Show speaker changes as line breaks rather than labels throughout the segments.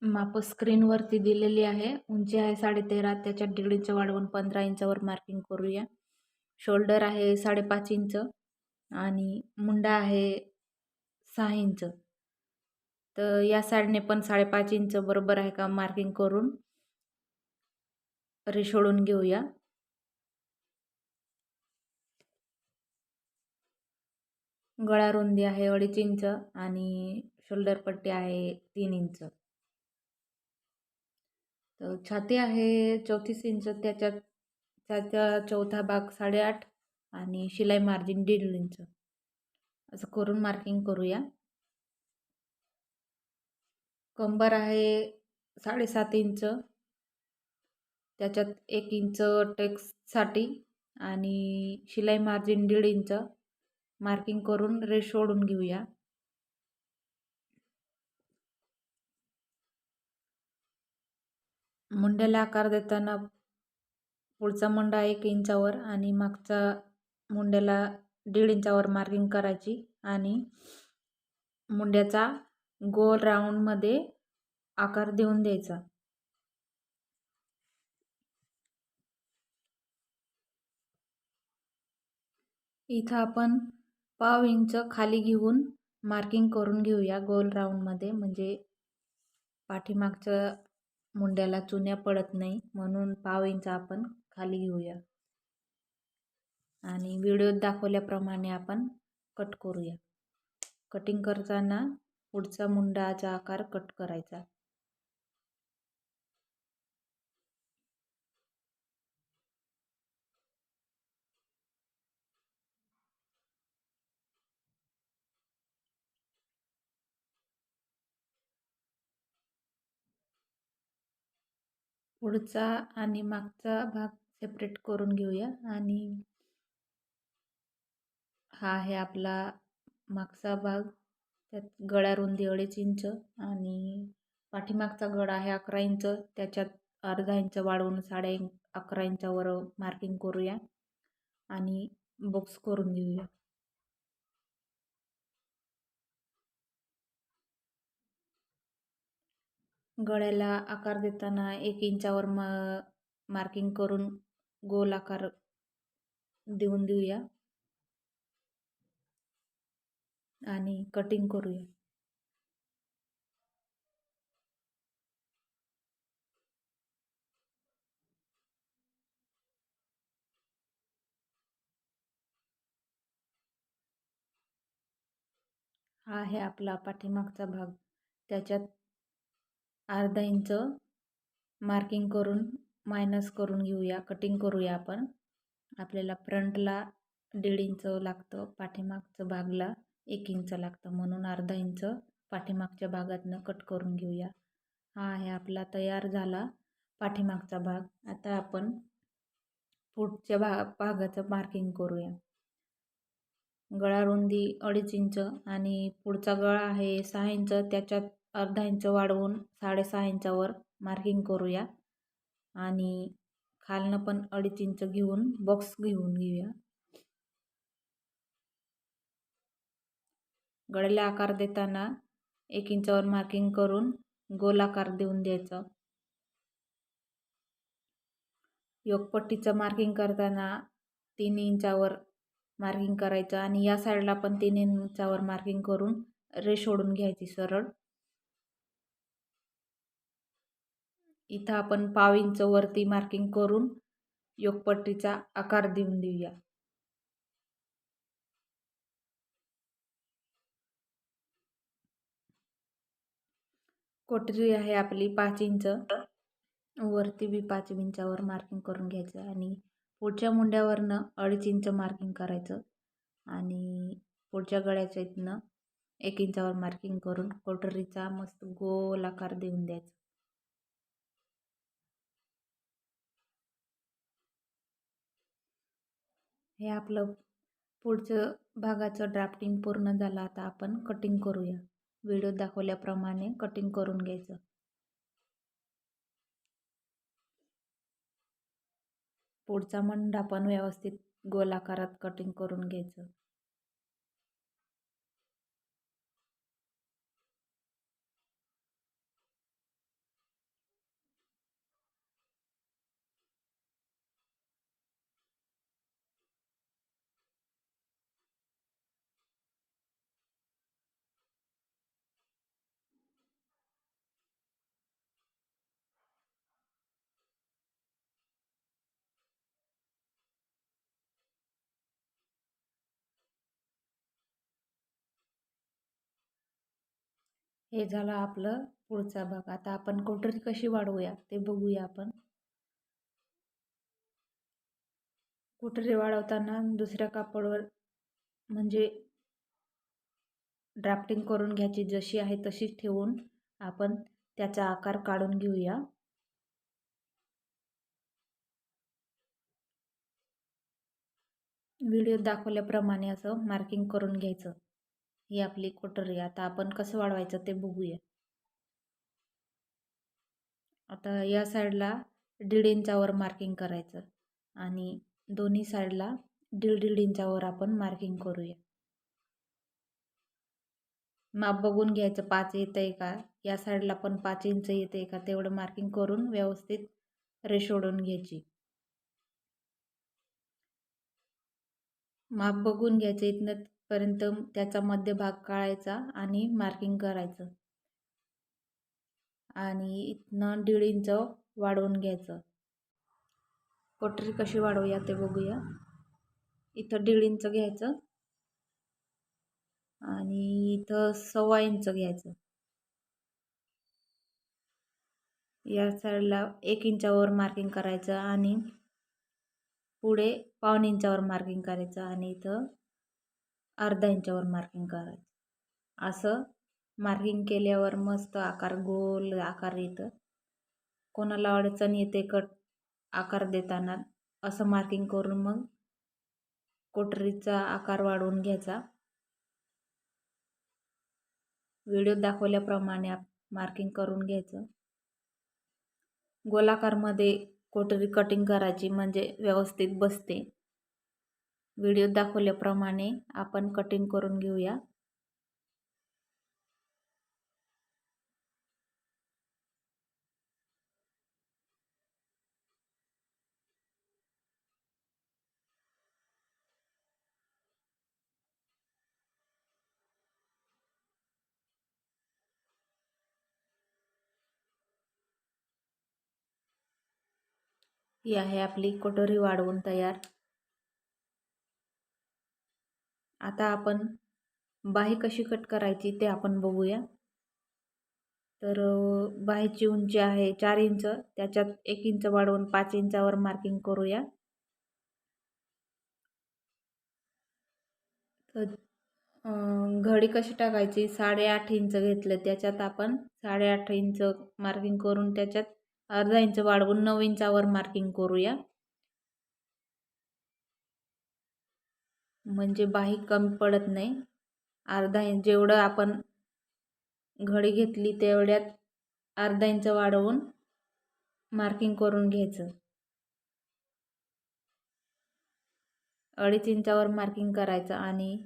माप स्क्रीनवरती दिलेली आहे. उंची आहे 13.5, त्याच्यात 1.5 इंच वाढवून 15 इंचावर मार्किंग करूया. शोल्डर आहे 5.5 इंच आणि मुंडा आहे 6 इंच. तर या साईडने पण 5.5 इंच बरोबर आहे का मार्किंग करून रेष ओढून घेऊया. गळा रुंदी आहे 2.5 इंच आणि शोल्डर पट्टी आहे 3 इंच. तर छाती आहे 34 इंच, त्याच्यात त्याचा चौथा भाग 8.5 आणि शिलाई मार्जिन 1.5 इंच असं करून मार्किंग करूया. कंबर आहे 7.5 इंच, त्याच्यात 1 इंच टेक्ससाठी आणि शिलाई मार्जिन 1.5 इंच मार्किंग करून रेष ओढून घेऊया. मुंड्याला आकार देताना पुढचा मुंडा 1 इंचावर आणि मागचा मुंड्याला 1.5 इंचावर मार्किंग करायची आणि मुंड्याचा गोल राऊंडमध्ये आकार देऊन द्यायचा. इथं आपण 1/2 इंच खाली घेऊन मार्किंग करून घेऊया गोल राऊंडमध्ये, म्हणजे पाठीमागच्या मुंड्याला चुन्या पडत नाही, म्हणून 1/2 इंच आपण खाली घेऊया आणि व्हिडिओत दाखवल्याप्रमाणे आपण कट करूया. कटिंग करताना पुढचा मुंडाचा आकार कट करायचा. पुढचा आणि मागचा भाग सेपरेट करून घेऊया आणि हा आहे आपला मागचा भाग. त्यात गळा रुंदी 2.5 इंच आणि पाठीमागचा गळा आहे 11 इंच, त्याच्यात अर्धा इंच वाढवून 11.5 इंचावर मार्किंग करूया आणि बॉक्स करून घेऊया. गळ्याला आकार देताना 1 इंचावर मार्किंग करून गोल आकार देऊन देऊया आणि कटिंग करूया. हा आहे आपला पाठीमागचा भाग. त्याच्यात अर्धा इंच मार्किंग करून मायनस करून घेऊया, कटिंग करूया आपण. आपल्याला फ्रंटला 1.5 इंच लागतं, पाठीमागच्या भागला 1 इंच लागतं, म्हणून अर्धा इंच पाठीमागच्या भागातनं कट करून घेऊया. हा आहे आपला तयार झाला पाठीमागचा भाग. आता आपण पुढच्या भागाचं मार्किंग करूया. गळा रुंदी 2.5 इंच आणि पुढचा गळा आहे 6 इंच, त्याच्यात अर्धा इंच वाढवून 6.5 इंचावर मार्किंग करूया आणि खालनं पण 2.5 इंच घेऊन बॉक्स घेऊन घेऊया. गळ्याला आकार देताना 1 इंचावर मार्किंग करून गोल आकार देऊन द्यायचा. योकपट्टीचं मार्किंग करताना 3 इंचावर मार्किंग करायचं आणि या साईडला पण 3 इंचावर मार्किंग करून रेष ओढून घ्यायची सरळ. इथं आपण 1/2 इंच वरती मार्किंग करून योकपट्टीचा आकार देऊन देऊया. कोटरी आहे आपली 5 इंच, वरती बी 5 इंचावर मार्किंग करून घ्यायचं आणि पुढच्या मुंड्यावरनं 2.5 इंच मार्किंग करायचं आणि पुढच्या गळ्याच्या इथनं 1 इंचावर मार्किंग करून कोटरीचा मस्त गोल आकार देऊन द्यायचा. हे आपलं पुढचं भागाचं ड्राफ्टिंग पूर्ण झालं. आता आपण कटिंग करूया. व्हिडिओ दाखवल्याप्रमाणे कटिंग करून घ्यायचं. पुढचा मुंडा पण व्यवस्थित गोल आकारात कटिंग करून घ्यायचं. हे झालं आपलं पुढचा भाग. आता आपण कोटरी कशी वाढवूया ते बघूया आपण. कोटरी वाढवताना दुसऱ्या कापडवर म्हणजे ड्राफ्टिंग करून घ्यायची, जशी आहे तशीच ठेवून आपण त्याचा आकार काढून घेऊया. व्हिडिओत दाखवल्याप्रमाणे असं मार्किंग करून घ्यायचं. ही आपली कोटरी. आता आपण कसं वाढवायचं ते बघूया. आता या साईडला 1.5 इंचावर मार्किंग करायचं आणि दोन्ही साईडला 1.5 इंचावर आपण मार्किंग करूया. माप बघून घ्यायचं 5 येतंय का, या साईडला पण 5 इंच येते का, तेवढं मार्किंग करून व्यवस्थित रेष ओढून घ्यायची. माप बघून घ्यायचं, इथनं पर्यंत त्याचा मध्यभाग काढायचा आणि मार्किंग करायचं आणि इथनं 1.5 इंच वाढवून घ्यायचं. कोटरी कशी वाढवूया ते बघूया. इथं 1.5 इंच घ्यायचं आणि इथं 1.25 इंच घ्यायचं. या साईडला 1 इंचावर मार्किंग करायचं आणि पुढे 1.25 इंचावर मार्किंग करायचं आणि इथं 1/2 इंचावर मार्किंग करायचं. असं मार्किंग केल्यावर मस्त आकार, गोल आकार येतं. कोणाला अडचण येते कट आकार देताना, असं मार्किंग करून मग कोटरीचा आकार वाढवून घ्यायचा. व्हिडिओत दाखवल्याप्रमाणे मार्किंग करून घ्यायचं. गोलाकारमध्ये कोटरी कटिंग करायची म्हणजे व्यवस्थित बसते. व्हिडिओत दाखवल्याप्रमाणे आपण कटिंग करून घेऊया. ही आहे आपली कोटरी वाढवून तयार. आता आपण बाही कशी कट करायची ते आपण बघूया. तर बाहीची उंची आहे 4 इंच, त्याच्यात 1 इंच वाढवून 5 इंचावर मार्किंग करूया. तर घडी कशी टाकायची, 8.5 इंच घेतलं, त्याच्यात आपण 8.5 इंच मार्किंग करून त्याच्यात 1/2 इंच वाढवून 9 इंचावर मार्किंग करूया. म्हणजे बाही कमी पडत नाही. 1/2 इंच जेवढं आपण घडी घेतली तेवढ्यात 1/2 इंच वाढवून मार्किंग करून घ्यायचं. 2.5 इंचावर मार्किंग करायचं आणि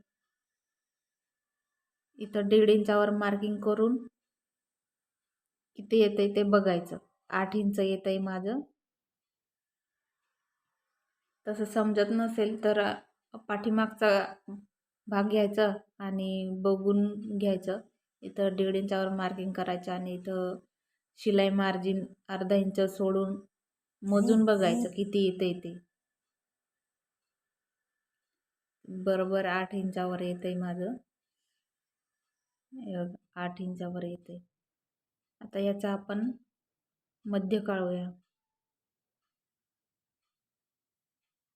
इथं 1.5 इंचावर मार्किंग करून किती येतंय ते बघायचं. 8 इंच येतंय माझं. तसं समजत नसेल तर पाठीमागचा भाग घ्यायचा आणि बघून घ्यायचं. इथं 1.5 इंचावर मार्किंग करायचं आणि इथं शिलाई मार्जिन 1/2 इंच सोडून मोजून बघायचं किती येतंय ते. बरोबर 8 इंचावर येतंय माझं. 8 इंचावर येते. आता याचा आपण मध्य काढूया.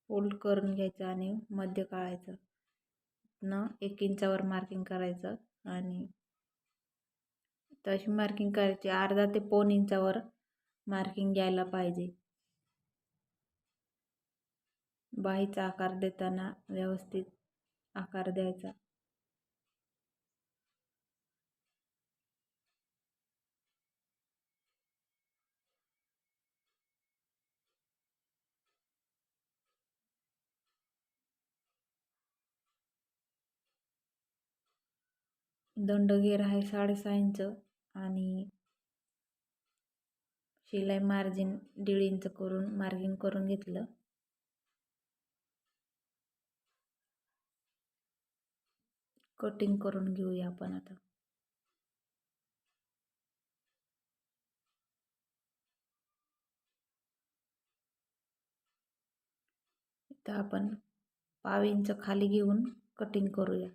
फोल्ड करून घ्यायचं आणि मध्य काढायचं. न 1 इंचावर मार्किंग करायचं आणि तशी मार्किंग करायची. 1/2 ते 1.25 इंचावर मार्किंग घ्यायला पाहिजे. बाहीचा आकार देताना व्यवस्थित आकार द्यायचा. दंडगेर आहे 6.5 इंच आणि शिलाई मार्जिन 1.5 इंच करून मार्किंग करून घेतलं. कटिंग करून घेऊया आपण आता. इथं आपण 1/2 इंच खाली घेऊन कटिंग करूया.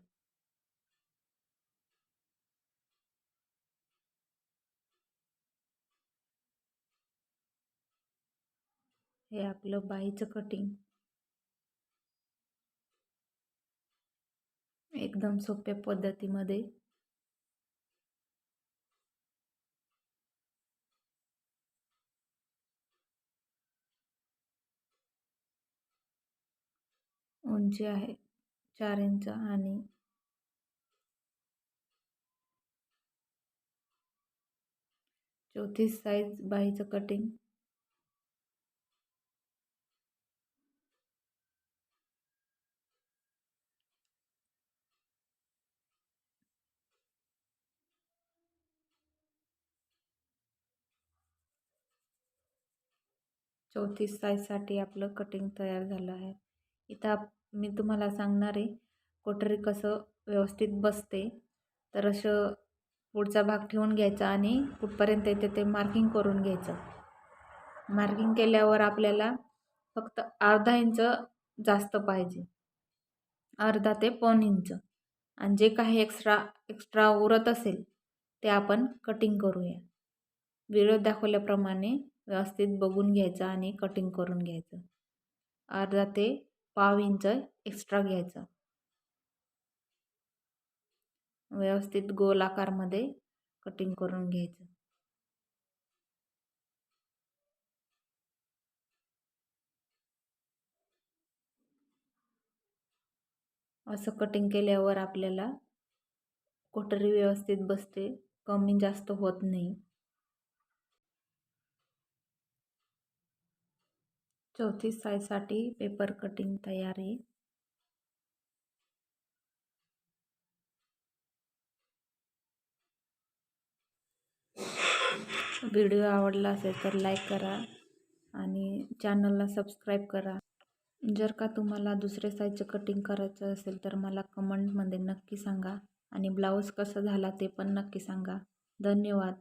हे आपलं बाहीचं कटिंग एकदम सोप्या पद्धतीमध्ये उंची आहे 4 इंच आणि 34 साईज बाहीचं कटिंग 34 साईजसाठी आपलं कटिंग तयार झालं आहे. इथं मी तुम्हाला सांगणार आहे कोटरी कसं व्यवस्थित बसते. तर असं पुढचा भाग ठेवून घ्यायचा आणि कुठपर्यंत येते ते मार्किंग करून घ्यायचं. मार्किंग केल्यावर आपल्याला फक्त अर्धा इंच जास्त पाहिजे, अर्धा ते पाऊण इंच. आणि जे काही एक्स्ट्रा उरत असेल ते आपण कटिंग करूया. व्हिडिओ दाखवल्याप्रमाणे व्यवस्थित बघून घ्यायचं आणि कटिंग करून घ्यायचं. अर्धा ते पाव इंच एक्स्ट्रा घ्यायचं. व्यवस्थित गोल आकारमध्ये कटिंग करून घ्यायचं. असं कटिंग केल्यावर आपल्याला कोटरी व्यवस्थित बसते, कमी जास्त होत नाही. 34 साईजसाठी पेपर कटिंग तयार आहे. व्हिडिओ आवडला असेल तर लाईक करा आणि चॅनलला सबस्क्राईब करा. जर का तुम्हाला दुसऱ्या साईजचं कटिंग करायचं असेल तर मला कमेंटमध्ये नक्की सांगा आणि ब्लाऊज कसं झाला ते पण नक्की सांगा. धन्यवाद.